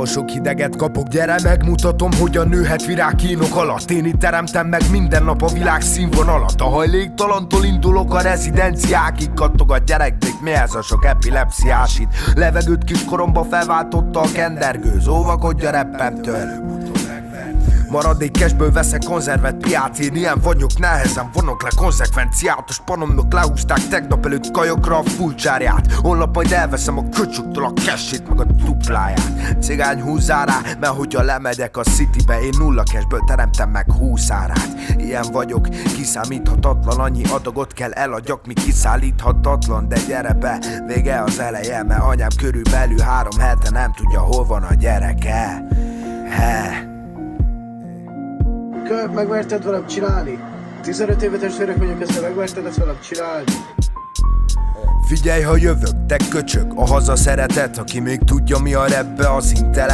Sok hideget kapok, gyere megmutatom, hogyan nőhet virág kínok alatt. Én itt teremtem meg minden nap a világ színvonalat. A hajléktalantól indulok a rezidenciákig. Kattog a gyerekbék, mi ez a sok epilepsziás itt? Levegőt kiskoromba felváltotta a kendergőz. Óvakodj a rappemtől. Maradék cashből veszek konzervet piác. Én ilyen vagyok, nehezen vonok le konzekvenciát. A spanomnak lehúzták tegnap előtt kajokra a fulcsárját. Holnap majd elveszem a köcsöktől a cashét, meg a dupláját. Cigány húzzál rá, mert hogyha lemegyek a citybe, én nulla cashből teremtem meg 20 árát. Ilyen vagyok, kiszámíthatatlan, annyi adagot kell eladjak, mi kiszállíthatatlan. De gyere be, vége az eleje, mert anyám körülbelül 3 hete nem tudja, hol van a gyereke. Megmerted velem csinálni? 15 éve testvérek vagyok, ezt megmerted ezt velem csinálni? Figyelj, ha jövök, te köcsög, a haza szeretet, aki még tudja mi a rapbe az intellekt.